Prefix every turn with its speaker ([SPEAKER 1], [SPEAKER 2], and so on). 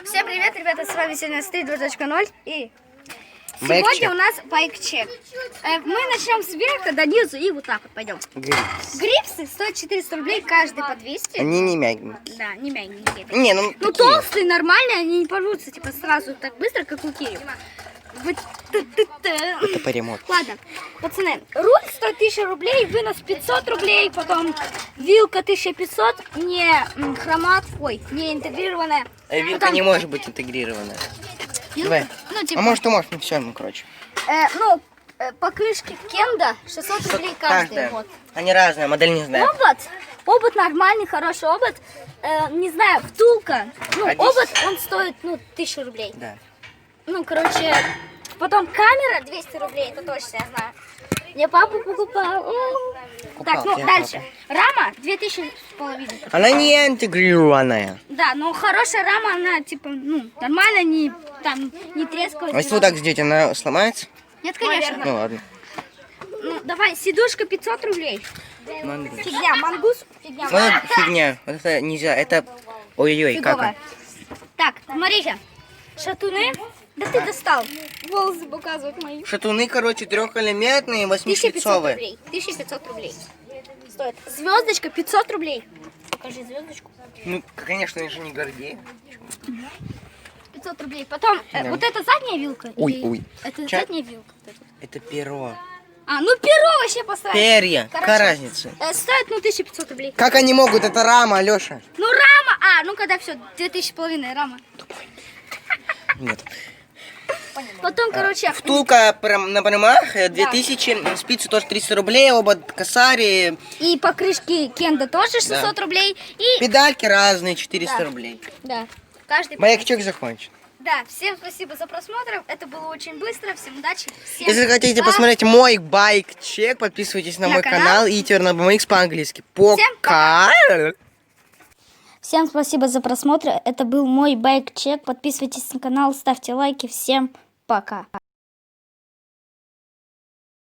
[SPEAKER 1] Всем привет, ребята, с вами сегодня Street 2.0 и сегодня у нас байк-чек. Мы начнем сверху до низу и вот так вот пойдем. Грипсы стоят 400 рублей, каждый по 200.
[SPEAKER 2] Они не мягкие.
[SPEAKER 1] Да, не мягенькие.
[SPEAKER 2] Не, ну
[SPEAKER 1] такие. Толстые, нормальные, они не порвутся типа сразу так быстро, как у Кири.
[SPEAKER 2] Это по ремонту.
[SPEAKER 1] Ладно, пацаны, руль стоит 1000 рублей, вынос 500 рублей, потом вилка 1500, не хромат, не интегрированная.
[SPEAKER 2] Вилка
[SPEAKER 1] потом...
[SPEAKER 2] не может быть интегрированная.
[SPEAKER 1] Вилка?
[SPEAKER 2] Давай.
[SPEAKER 1] Ну, типа...
[SPEAKER 2] А может, ну все, ну короче.
[SPEAKER 1] Покрышки Кенда 600 рублей каждый. Вот.
[SPEAKER 2] Они разные, модель не знаю.
[SPEAKER 1] Обод нормальный, хороший обод. Не знаю, втулка. Ну, обод, он стоит, 1000 рублей.
[SPEAKER 2] Да.
[SPEAKER 1] Ну, короче, потом камера 200 рублей, это точно я знаю. Я папу покупал. Так, дальше. Рама 2500.
[SPEAKER 2] Она не интегрированная.
[SPEAKER 1] Да, но хорошая рама, она типа, нормально, не трескалась.
[SPEAKER 2] А если вот так сделать, она сломается?
[SPEAKER 1] Нет, конечно.
[SPEAKER 2] Ну ладно.
[SPEAKER 1] Ну, давай, сидушка 500 рублей.
[SPEAKER 2] Мангус.
[SPEAKER 1] Фигня, мангус, фигня.
[SPEAKER 2] Вот это фигня. Вот это нельзя. Это... Ой-ой-ой, как?
[SPEAKER 1] Так, смотрите. Шатуны. Да ты достал. Волосы показывают мои.
[SPEAKER 2] Шатуны, короче, трехэлементные, 8-шлицовые.
[SPEAKER 1] 1500 рублей. Стоит. Звездочка 500 рублей. Покажи звездочку.
[SPEAKER 2] Ну, конечно, они же не гордеют.
[SPEAKER 1] 500 рублей. Потом, вот это задняя вилка?
[SPEAKER 2] Ой.
[SPEAKER 1] Это задняя вилка?
[SPEAKER 2] Это перо.
[SPEAKER 1] Перо вообще поставить.
[SPEAKER 2] Перья. Какая разница?
[SPEAKER 1] Стоит, 1500 рублей.
[SPEAKER 2] Как они могут? Это рама, Алеша.
[SPEAKER 1] Рама. Когда все, 2500 рама.
[SPEAKER 2] Нет.
[SPEAKER 1] Потом, короче...
[SPEAKER 2] Втулка на прямах 2000, спицы тоже 300 рублей, обод косари.
[SPEAKER 1] И покрышки Кенда тоже 600 рублей. И...
[SPEAKER 2] Педальки разные, 400 рублей.
[SPEAKER 1] Да. Каждый...
[SPEAKER 2] Байк-чек закончен.
[SPEAKER 1] Да, всем спасибо за просмотр. Это было очень быстро. Всем удачи. Всем
[SPEAKER 2] Если хотите посмотреть мой байк-чек, подписывайтесь на мой канал и TurnoBMX по-английски. Пока!
[SPEAKER 1] Всем спасибо за просмотр. Это был мой байк-чек. Подписывайтесь на канал, ставьте лайки. Всем пока.